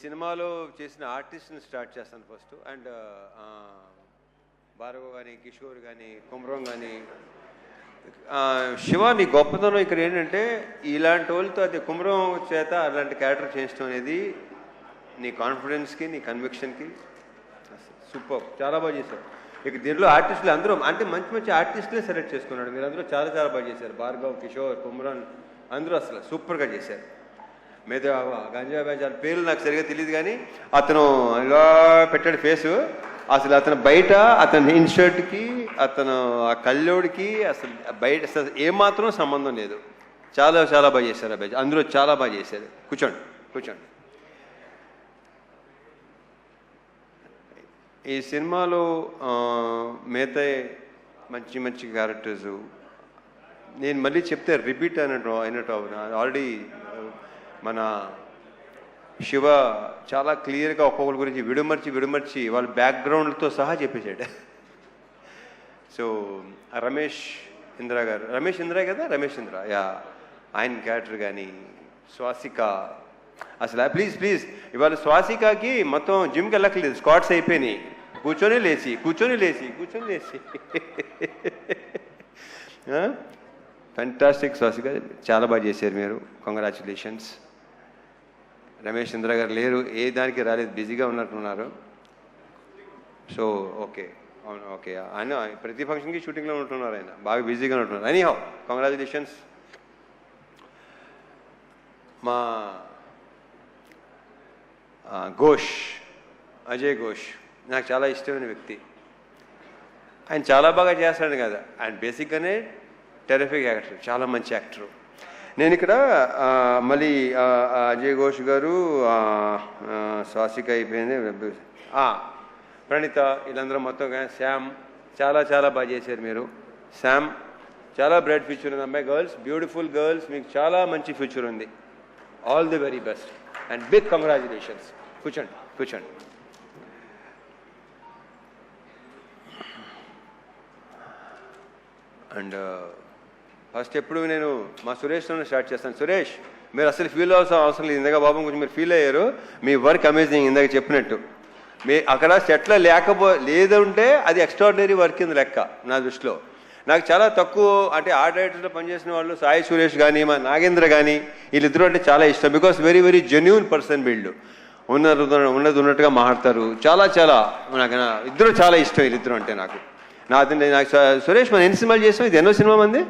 సినిమాలో చేసిన ఆర్టిస్ట్ని స్టార్ట్ చేస్తాను ఫస్ట్. అండ్ భార్గవ్ కానీ, కిషోర్ కానీ, కుమ్రం కానీ, శివ నీ గొప్పతనం ఇక్కడ ఏంటంటే ఇలాంటి వాళ్ళతో అది కుమ్రం చేత అలాంటి క్యారెక్టర్ చేయించడం అనేది నీ కాన్ఫిడెన్స్కి, నీ కన్విక్షన్కి సూపర్, చాలా బాగా చేశారు. ఇక దీంట్లో ఆర్టిస్టులు అందరూ అంటే మంచి మంచి ఆర్టిస్టులే సెలెక్ట్ చేసుకున్నాడు. మీరు అందరూ చాలా చాలా బాగా చేశారు. భార్గవ్, కిషోర్, కుమ్రాన్ అందరూ అసలు సూపర్గా చేశారు. మీద గంజా బెంజాల పేర్లు నాకు సరిగ్గా తెలియదు కానీ అతను ఇలా పెట్టాడు ఫేసు. అసలు అతను బయట అతని ఇన్షర్ట్కి, అతను ఆ కళ్ళోడికి అసలు బయట అసలు ఏమాత్రం సంబంధం లేదు. చాలా చాలా బాగా చేశారు అబ్బాయి, అందరూ చాలా బాగా చేశారు. కూర్చోండి కూర్చోండి. ఈ సినిమాలో మిగతా మంచి మంచి క్యారెక్టర్సు నేను మళ్ళీ చెప్తే రిపీట్ అయినట్టు ఆల్రెడీ మన శివ చాలా క్లియర్గా ఒక్కొక్కరి గురించి విడమర్చి వాళ్ళ బ్యాక్గ్రౌండ్తో సహా చెప్పేశాడు. సో రమేష్ ఇంద్ర గారు, రమేష్ ఇంద్ర యా, ఆయన క్యారెక్టర్ కానీ, స్వాసిక అసలు ప్లీజ్ ఇవాళ స్వాసికకి మొత్తం జిమ్కి వెళ్ళక్కర్లేదు, స్క్వాట్స్ అయిపోయినాయి. కూర్చొని లేచి ఫ్యాంటాస్టిక్. స్వాసిక చాలా బాగా చేశారు మీరు, కంగ్రాచులేషన్స్. రమేష్ ఇంద్ర గారు లేరు, ఏ దానికి రాలేదు, బిజీగా ఉన్నట్టున్నారు. సో ఓకే, అవును ఓకే, ఆయన ప్రతి ఫంక్షన్కి షూటింగ్లో ఉంటున్నారు, ఆయన బాగా బిజీగా ఉంటున్నారు. Anyhow congratulations. మా అజయ్ ఘోష్ నాకు చాలా ఇష్టమైన వ్యక్తి. ఆయన చాలా బాగా చేస్తాడు కదా, ఆయన బేసిక్గానే టెరిఫిక్ యాక్టర్, చాలా మంచి యాక్టరు. నేను ఇక్కడ మళ్ళీ అజయ్ ఘోష్ గారు, స్వాసిక అయిపోయింది, ప్రణీత, వీళ్ళందరూ మొత్తం శ్యామ్ చాలా చాలా బాగా చేశారు మీరు. శ్యామ్ చాలా బ్రైట్ ఫ్యూచర్ ఉంది అమ్మాయి. గర్ల్స్, బ్యూటిఫుల్ గర్ల్స్, మీకు చాలా మంచి ఫ్యూచర్ ఉంది. All the very best and big congratulations. కూర్చోండి. అండ్ ఫస్ట్ ఎప్పుడు నేను మా సురేష్తో స్టార్ట్ చేస్తాను. సురేష్, మీరు అసలు ఫీల్ అవ్వాల్సిన అవసరం లేదు. ఇందాక బాబు కొంచెం మీరు ఫీల్ అయ్యారు. మీ వర్క్ అమేజింగ్, ఇందాక చెప్పినట్టు. అక్కడ సెట్లో లేదంటే అది ఎక్స్ట్రాడినరీ వర్క్ కింద లెక్క నా దృష్టిలో. నాకు చాలా తక్కువ అంటే ఆ డైరెక్టర్లో పనిచేసిన వాళ్ళు సాయి సురేష్ కానీ, మా నాగేంద్ర కానీ, వీళ్ళిద్దరూ అంటే చాలా ఇష్టం. Because very very genuine person వీళ్ళు. ఉన్నట్టుగా మాట్లాడతారు. చాలా చాలా నాకు ఇద్దరు చాలా ఇష్టం వీళ్ళిద్దరు అంటే నాకు. సురేష్ మనం ఎన్ని సినిమాలు చేసాం? ఇది ఎన్నో సినిమా మంది?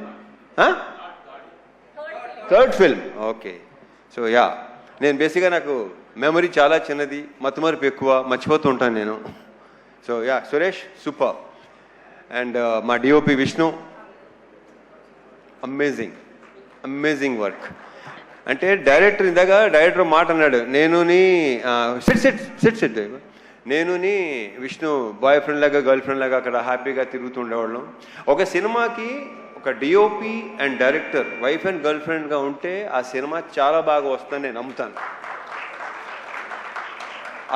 Third film. Okay. So yeah, నేను బేసిక్గా నాకు మెమరీ చాలా చిన్నది, మతిమరుపు ఎక్కువ, మర్చిపోతూ ఉంటాను నేను. So yeah, Suresh super. And మా డిఓపి విష్ణు, అమేజింగ్ వర్క్. అంటే డైరెక్టర్ మాట అన్నాడు, నేను విష్ణు బాయ్ ఫ్రెండ్ లాగా, గర్ల్ ఫ్రెండ్ లాగా అక్కడ హ్యాపీగా తిరుగుతుండేవాళ్ళం. ఒక సినిమాకి ఒక DOP and director wife and girl ఫ్రెండ్గా ఉంటే ఆ సినిమా చాలా బాగా వస్తుందని నేను నమ్ముతాను.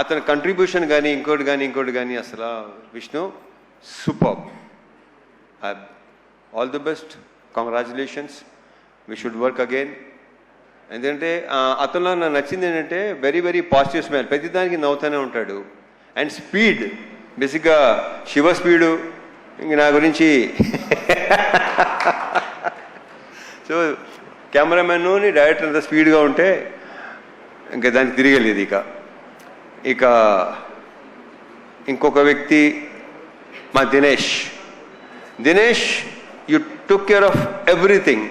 అతని కంట్రిబ్యూషన్ కానీ ఇంకోటి కానీ అసలు Vishnu super. All the best, congratulations, we should work again. ఎందుకంటే అతనిలో నాకు నచ్చింది ఏంటంటే వెరీ వెరీ పాజిటివ్ స్మైల్, ప్రతిదానికి నవ్వుతూనే ఉంటాడు. అండ్ స్పీడ్, బేసిక్గా శివ స్పీడు ఇంక నా గురించి. సో కెమెరామెన్ డైరెక్టర్ అంత స్పీడ్గా ఉంటే ఇంకా దానికి తిరగలేదు. ఇక ఇంకొక వ్యక్తి మా Dinesh, you took care of everything.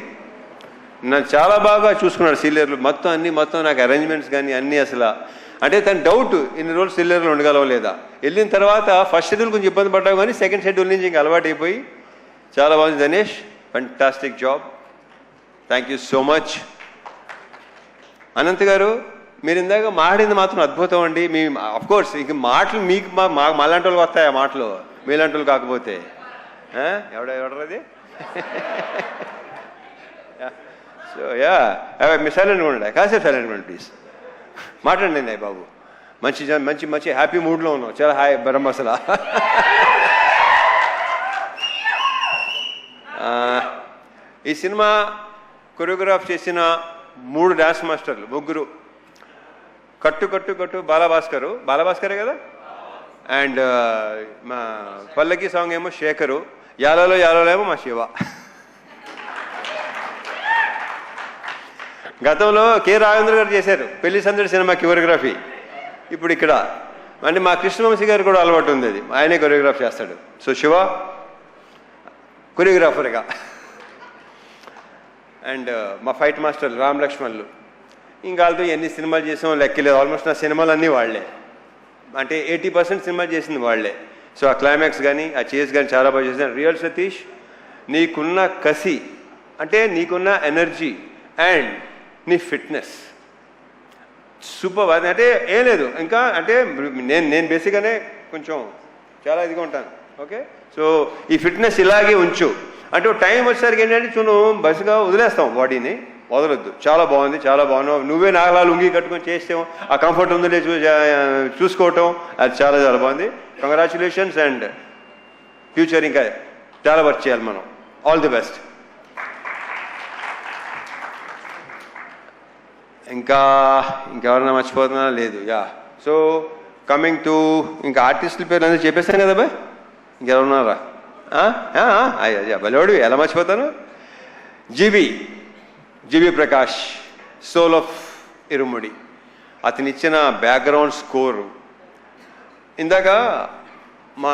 నాకు చాలా బాగా చూసుకున్నాడు సీనియర్లు మొత్తం నాకు అరేంజ్మెంట్స్ కానీ అన్నీ. అసలు అంటే తన డౌట్ ఇన్ని రోజులు సీనియర్లు ఉండగలవా లేదా. వెళ్ళిన తర్వాత ఫస్ట్ షెడ్యూల్ కొంచెం ఇబ్బంది పడ్డావు కానీ సెకండ్ షెడ్యూల్ నుంచి ఇంకా అలవాటు అయిపోయి చాలా బాగుంది. Dinesh, fantastic job, thank you so much. Anant గారు, మీరు ఇందాక మాట్లాడింది మాత్రం అద్భుతం అండి. మీ అఫ్కోర్స్ ఇంక మాటలు మీకు మాలాంటి వాళ్ళకి వస్తాయి, ఆ మాటలు మీలాంటి వాళ్ళు కాకపోతే. ఎవడది? సో యా, మీ సైలెంట్గా ఉండండి, కాసేపు సైలెంట్గా ఉండండి ప్లీజ్. మాట్లాడండి బాబు. మంచి హ్యాపీ మూడ్లో ఉన్నాం, చాలా హాయ్ బ్రహ్మసల. ఈ సినిమా కొరియోగ్రాఫ్ చేసిన 3 డాన్స్ మాస్టర్లు, ముగ్గురు కట్టు కట్టు కట్టు బాలభాస్కరే కదా. అండ్ మా పల్లకి సాంగ్ ఏమో శేఖరు, యాలలో ఏమో మా శివ. గతంలో కె రాఘవేంద్ర గారు చేశారు పెళ్లి సందడి సినిమా కొరియోగ్రఫీ. ఇప్పుడు ఇక్కడ అంటే మా కృష్ణవంశీ గారు కూడా అలవాటు ఉంది, అది ఆయనే కొరియోగ్రాఫ్ చేస్తాడు. సో శివ కొరియోగ్రాఫర్గా. అండ్ మా ఫైట్ మాస్టర్లు రామ్ లక్ష్మణ్లు, ఇంకా వాళ్ళతో ఎన్ని సినిమాలు చేసామో లెక్కలేదు. ఆల్మోస్ట్ నా సినిమాలు అన్నీ వాళ్లే, అంటే 80% సినిమా చేసింది వాళ్లే. సో ఆ క్లైమాక్స్ కానీ ఆ చేస్ కానీ చాలా బాగా చేశాను. రియల్ సతీష్, నీకున్న కసి అంటే నీకున్న ఎనర్జీ అండ్ నీ ఫిట్నెస్ సూపర్. అంటే ఏం లేదు ఇంకా, అంటే నేను బేసిక్గానే కొంచెం చాలా ఇదిగా ఉంటాను. ఓకే, సో ఈ ఫిట్నెస్ ఇలాగే ఉంచు. అంటే టైం వచ్చేసరికి ఏంటంటే బస్సుగా వదిలేస్తాం, బాడీని వదలొద్దు. చాలా బాగుంది, చాలా బాగున్నావు. నువ్వే నాగలా లుంగి కట్టుకొని చేస్తాం, ఆ కంఫర్ట్ ఉందో చూసుకోవటం, అది చాలా చాలా బాగుంది. కంగ్రాచులేషన్స్ అండ్ ఫ్యూచర్ ఇంకా చాలా వర్క్ చేయాలి మనం. All the best. ఇంకెవరన్నా మర్చిపోతున్నా లేదు. యా, సో కమింగ్ టు ఇంకా ఆర్టిస్టుల పేర్లు అనేది చెప్పేస్తాను కదా బాయ్, ఇంకెవరున్నారా? అయ్యా బలోడు, ఎలా మర్చిపోతాను. జీవి ప్రకాష్, సోల్ ఆఫ్ ఇరుముడి, అతను ఇచ్చిన బ్యాక్గ్రౌండ్ స్కోరు. ఇందాక మా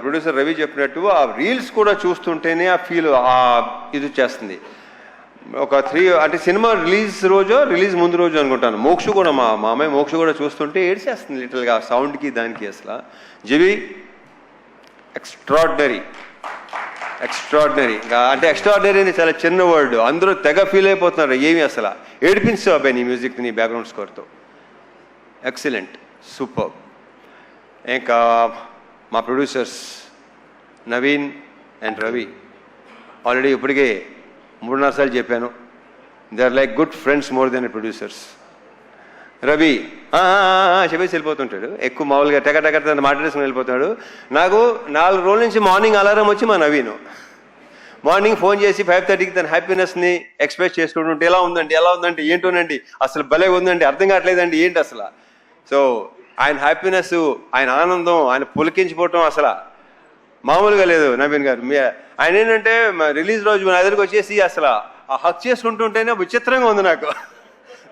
ప్రొడ్యూసర్ రవి చెప్పినట్టు ఆ రీల్స్ కూడా చూస్తుంటేనే ఆ ఫీల్ ఇది వచ్చేస్తుంది. ఒక 3 అంటే సినిమా రిలీజ్ ముందు రోజు అనుకుంటాను. మోక్ష కూడా మా అమ్మాయి మోక్ష కూడా చూస్తుంటే ఏడ్చేస్తుంది లిటిల్గా, సౌండ్కి దానికి. అసలు జీవి ఎక్స్ట్రాడినరీ. అంటే ఎక్స్ట్రాడినరీ అని చాలా చిన్న వర్డ్, అందరూ తెగ ఫీల్ అయిపోతున్నారు. ఏమి అసలు ఏడిపించావు అబ్బాయి నీ మ్యూజిక్, నీ బ్యాక్గ్రౌండ్ స్కోర్తో. Excellent, super. ఇంకా మా producers Naveen and Ravi, already ఇప్పటికే 3-4 సార్లు చెప్పాను, they are like good friends more than producers. Ravi చెప్పేసి వెళ్ళిపోతుంటాడు, ఎక్కువ మామూలుగా టెక మాట్లాడేసుకుని వెళ్ళిపోతాడు. నాకు 4 రోజుల నుంచి మార్నింగ్ అలారం వచ్చి మా నవీను మార్నింగ్ ఫోన్ చేసి 5:30కి తన హ్యాపీనెస్ని ఎక్స్ప్రెస్ చేసుకుంటుంటే ఎలా ఉందంటే ఏంటోనండి అసలు భలే ఉందండి, అర్థం కావట్లేదండి ఏంటి అసలు. సో ఆయన హ్యాపీనెస్, ఆయన ఆనందం, ఆయన పులికించిపోవటం అసలు మామూలుగా లేదు. నవీన్ గారు ఆయన ఏంటంటే రిలీజ్ రోజు నా దగ్గరికి వచ్చేసి అసలు ఆ హక్ చేసుకుంటుంటేనే విచిత్రంగా ఉంది నాకు.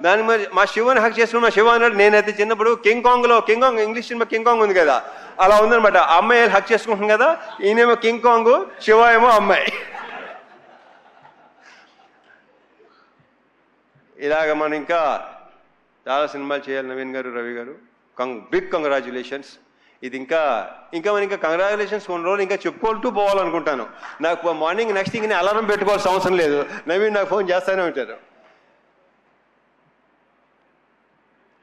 దాని మరి మా శివని హక్ చేసుకుని మా శివ అన్నాడు. నేనైతే చిన్నప్పుడు king Kong English cinema king Kong ఉంది కదా, అలా ఉందనమాట. అమ్మాయి హక్ చేసుకుంటుంది కదా, ఈయనేమో కింగ్ కాంగ్, శివ ఏమో అమ్మాయి. ఇలాగ మనం ఇంకా చాలా సినిమాలు చేయాలి నవీన్ గారు, రవి గారు. Big congratulations. ఇది ఇంకా కంగ్రాచులేషన్స్ కొన్ని రోజులు ఇంకా చెప్పుకుంటూ పోవాలనుకుంటాను. నాకు మార్నింగ్ నెక్స్ట్ ఇంక అలారం పెట్టుకోవాల్సిన అవసరం లేదు, నవీన్ నాకు ఫోన్ చేస్తూనే ఉంటారు.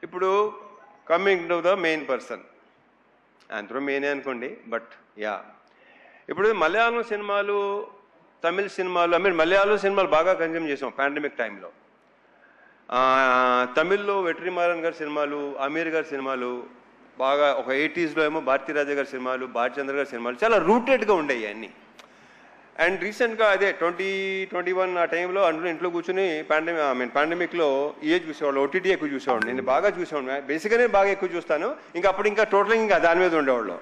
ఇప్పుడు coming to the main person, అందరూ మెయినే అనుకోండి, బట్ యా, ఇప్పుడు మలయాళం సినిమాలు, తమిళ సినిమాలు, మలయాళం సినిమాలు బాగా కన్జ్యూమ్ చేసాం పాండమిక్ టైంలో. తమిళ్లో వెట్రిమారన్ గారి సినిమాలు, అమీర్ గారి సినిమాలు బాగా, ఒక 80s ఏమో భారతీరాజా గారి సినిమాలు, భారచంద్ర గారి సినిమాలు చాలా రూటెడ్గా ఉండేవి అన్నీ. అండ్ రీసెంట్గా అదే 2021 ఆ టైంలో అందరూ ఇంట్లో కూర్చొని పాండమిక్లో చూసేవాళ్ళు, ఓటీటీ ఎక్కువ చూసేవాడు. నేను బాగా చూసేవాడు, బేసిక్గానే బాగా ఎక్కువ చూస్తాను. అప్పుడు టోటల్గా ఇంకా దాని మీద ఉండేవాళ్ళు.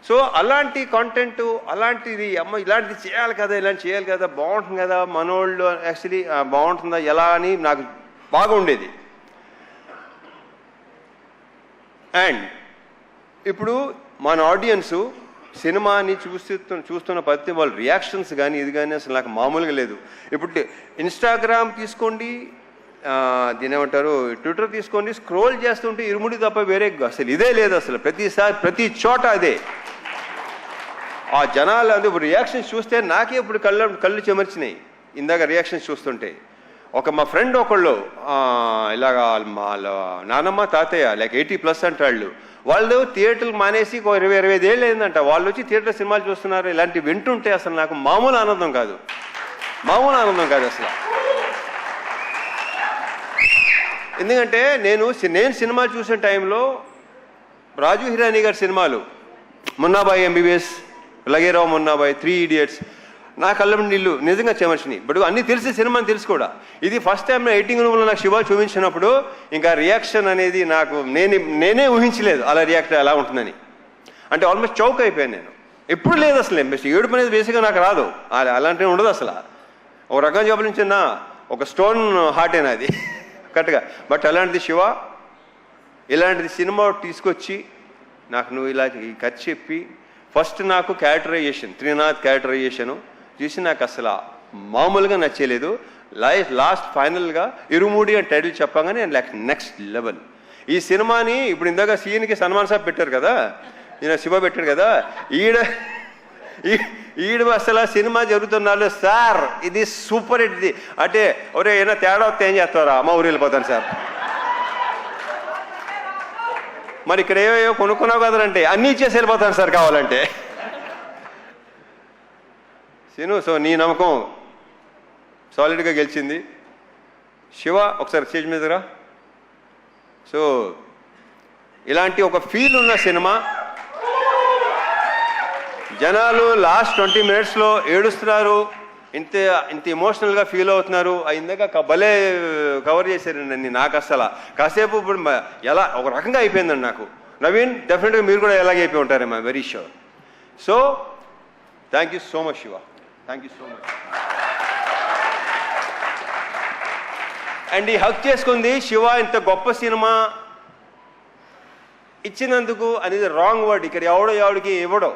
సో అలాంటి కాంటెంట్, అలాంటిది ఇలాంటిది చేయాలి కదా, ఇలాంటి చేయాలి కదా, బాగుంటుంది కదా, మనోళ్ళు యాక్చువల్లీ బాగుంటుందా ఎలా అని నాకు బాగా ఉండేది. అండ్ ఇప్పుడు మన ఆడియన్సు సినిమాని చూస్తున్న పద్ధతి, వాళ్ళ రియాక్షన్స్ కానీ ఇది కానీ అసలు నాకు మామూలుగా లేదు. ఇప్పుడు ఇన్స్టాగ్రామ్ తీసుకోండి, దీని ఏమంటారు, ట్విట్టర్ తీసుకోండి, స్క్రోల్ చేస్తుంటే ఇరుముడి తప్ప వేరే అసలు ఇదే లేదు. అసలు ప్రతి చోట అదే. ఆ జనాలు అది రియాక్షన్స్ చూస్తే నాకే ఇప్పుడు కళ్ళు చెమర్చినాయి ఇందాక రియాక్షన్స్ చూస్తుంటే. మా ఫ్రెండ్ ఒకళ్ళు ఇలాగా వాళ్ళ నానమ్మ తాతయ్య లైక్ 80+ అంటాళ్ళు, వాళ్ళు థియేటర్లు మానేసి 20-25 ఏళ్ళు అయిందంట, వాళ్ళు వచ్చి థియేటర్ సినిమాలు చూస్తున్నారు. ఇలాంటివి వింటుంటే అసలు నాకు మామూలు ఆనందం కాదు అసలు. ఎందుకంటే నేను సినిమా చూసిన టైంలో రాజు హిరానీ గారి సినిమాలు, మున్నాబాయి MBBS, లగేరావు మున్నాబాయి, 3 Idiots, నా కళ్ళ నీళ్ళు నిజంగా చెమర్చిని. బట్ అన్నీ తెలిసి సినిమాని తెలుసు కూడా. ఇది ఫస్ట్ టైం నా ఎడిటింగ్ రూమ్లో నాకు శివ చూపించినప్పుడు ఇంకా రియాక్షన్ అనేది నాకు నేనే ఊహించలేదు అలా రియాక్ట్ ఎలా ఉంటుందని. అంటే ఆల్మోస్ట్ చౌక్ అయిపోయాను నేను. ఎప్పుడు లేదు అసలు ఏడుపు అనేది బేసిక్గా నాకు రాదు, అలాంటివి ఉండదు అసలు. ఒక రకంగా చెప్పాలించిన ఒక స్టోన్ హార్టేనా అది కరెక్ట్గా. బట్ అలాంటిది శివ ఇలాంటిది సినిమా తీసుకొచ్చి నాకు నువ్వు ఇలా ఈ కథ చెప్పి ఫస్ట్ నాకు క్యారెక్టరైజేషన్ త్రినాథ్ క్యారెక్టరైజేషను చూసి నాకు అసలు మామూలుగా నచ్చలేదు. లాస్ట్ ఫైనల్గా ఇరుమూడి అని టైటిల్ చెప్పగానే లైక్ నెక్స్ట్ లెవెల్. ఈ సినిమాని ఇప్పుడు ఇందాక సీన్కి సన్మాన్ సాబ్ పెట్టారు కదా, ఈయన శివ పెట్టాడు కదా, ఈడ అసలు సినిమా జరుగుతున్నాడు సార్ ఇది సూపర్ హిట్. ఇది అంటే ఒరే ఏమైనా తేడా వస్తే ఏం చేస్తారా, మా ఊరు వెళ్ళిపోతాను సార్. మరి ఇక్కడ ఏవో కొనుక్కున్నావు కదంటే అన్నీ ఇచ్చేసి వెళ్ళిపోతాను సార్ కావాలంటే సీను. సో నీ నమ్మకం సాలిడ్గా గెలిచింది. శివ ఒకసారి స్టేజ్ మీద రా. సో ఇలాంటి ఒక ఫీల్ ఉన్న సినిమా, జనాలు లాస్ట్ 20 minutesలో ఏడుస్తున్నారు, ఇంత ఎమోషనల్గా ఫీల్ అవుతున్నారు. ఇందాక భలే కవర్ చేశారండి. నాకు అసలు కాసేపు ఇప్పుడు ఎలా ఒక రకంగా అయిపోయిందండి నాకు. నవీన్ డెఫినెట్గా మీరు కూడా ఎలాగే అయిపోయి ఉంటారేమో, very sure. So thank you so much Shiva, thank you so much. And ఈ హక్ చేసుకుంది శివ ఇంత గొప్ప సినిమా ఇచ్చినందుకు అనేది రాంగ్ వర్డ్. ఇక్కడ ఎవడికి ఇవ్వడో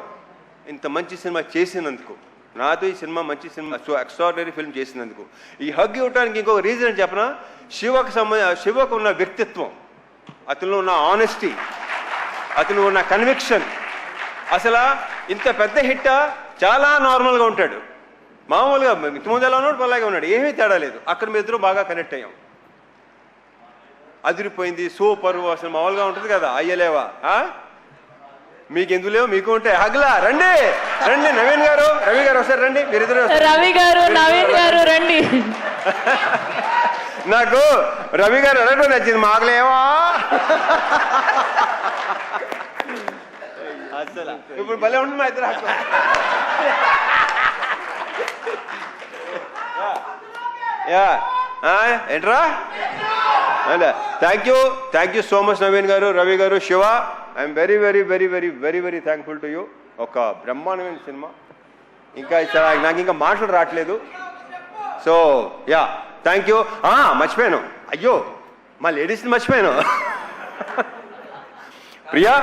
ఇంత మంచి సినిమా చేసినందుకు, నాతో ఈ సినిమా మంచి సినిమా ఎక్స్ట్రాడినరీ ఫిల్మ్ చేసినందుకు. ఈ హగ్ ఇవ్వడానికి ఇంకొక రీజన్ చెప్పనా, శివకు ఉన్న వ్యక్తిత్వం, అతనిలో ఉన్న ఆనెస్టీ, అతను ఉన్న కన్విక్షన్. అసలు ఇంత పెద్ద హిట్ చాలా నార్మల్గా ఉంటాడు, మామూలుగా ముందు ఎలా ఉన్నాడు అలాగే ఉన్నాడు, ఏమీ తేడా లేదు. అక్కడ మీ ఇద్దరు బాగా కనెక్ట్ అయ్యాం, అదిరిపోయింది, సూపరు. అసలు మామూలుగా ఉంటుంది కదా, అయ్యలేవా మీకు ఎందుకు లేవు, మీకు ఉంటాయి. హగ్లా రండి రండి, నవీన్ గారు రవి గారు వస్తారు రండి, మీరిద్దరు రవి గారు నవీన్ గారు రండి. నాకు రవి గారు అనడం నచ్చింది, మాకులేవా అసలు ఇప్పుడు భలే ఉంటుంది మా ఇద్దరు. ఏంట్రా, thank you so much Naveen గారు, రవి గారు, Shiva. I'm very very very very very very thankful to you. ఒక బ్రహ్మాండమైన సినిమా, ఇంకా నాకు ఇంకా మాటలు రావట్లేదు. So yeah thank you. మర్చిపోయాను, అయ్యో మా లేడీస్ని మర్చిపోయాను. ప్రియా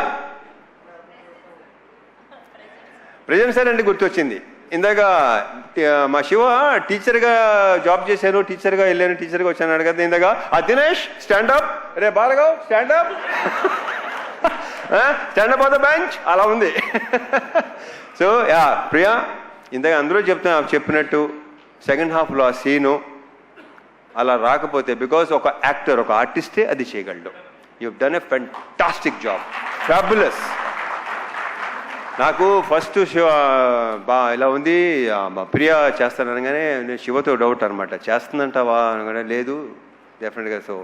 ప్రజెంట్ సార్ అంటే గుర్తొచ్చింది. ఇందాక మా శివ టీచర్గా జాబ్ చేశాను, టీచర్గా వెళ్ళాను, టీచర్గా వచ్చాను అడగదు. ఇందాక దినేష్ స్టాండప్, రే Bhargav stand up, stand up on the bench అలా ఉంది. సో యా ప్రియా, ఇందాక అందరూ చెప్పినట్టు సెకండ్ హాఫ్లో ఆ సీను అలా రాకపోతే, బికాస్ ఒక యాక్టర్, ఒక ఆర్టిస్టే అది చేయగలడు. You done a fantastic job, fabulous. నాకు ఫస్ట్ శివ ఇలా ఉంది, ప్రియా చేస్తాననగానే నేను శివతో డౌట్ అనమాట, చేస్తుందంటావా అనగానే లేదు డెఫినెట్గా. So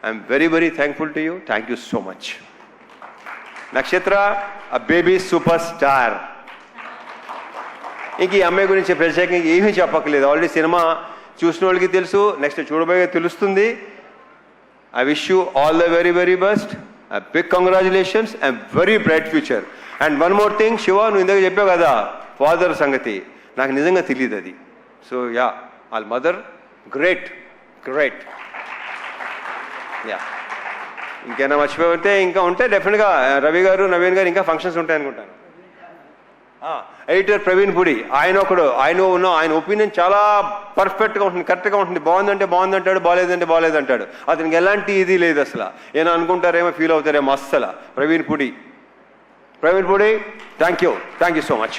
I'm very very thankful to you, thank you so much. నక్షత్ర ఆ బేబీ సూపర్ స్టార్. ఇంక ఈ అమ్మాయి గురించి ప్రత్యేకంగా ఏమీ చెప్పక్కర్లేదు, ఆల్రెడీ సినిమా చూసిన వాళ్ళకి తెలుసు, నెక్స్ట్ చూడబోయే తెలుస్తుంది. I wish you all the very very best, big congratulations and very bright future. And one more thing Shiva, నువ్వు ఇందాక చెప్పావు కదా ఫాదర్ సంగతి, నాకు నిజంగా తెలియదు అది. సో యా వాళ్ళ మదర్ గ్రేట్ గ్రేట్. యా ఇంకేనా మర్చిపోతే ఇంకా ఉంటే డెఫినెట్గా రవి గారు నవీన్ గారు ఇంకా ఫంక్షన్స్ ఉంటాయి అనుకుంటాను. ఎడిటర్ ప్రవీణ్ పుడి, ఆయన ఒపీనియన్ చాలా పర్ఫెక్ట్గా ఉంటుంది, కరెక్ట్గా ఉంటుంది. బాగుందంటే బాగుందంటాడు, బాగాలేదంటే బాగాలేదంటాడు. అతనికి ఎలాంటి ఇది లేదు అసలు. ఏమో అనుకుంటారేమో, ఫీల్ అవుతారేమో అస్సలు. Praveen Pudi thank you so much.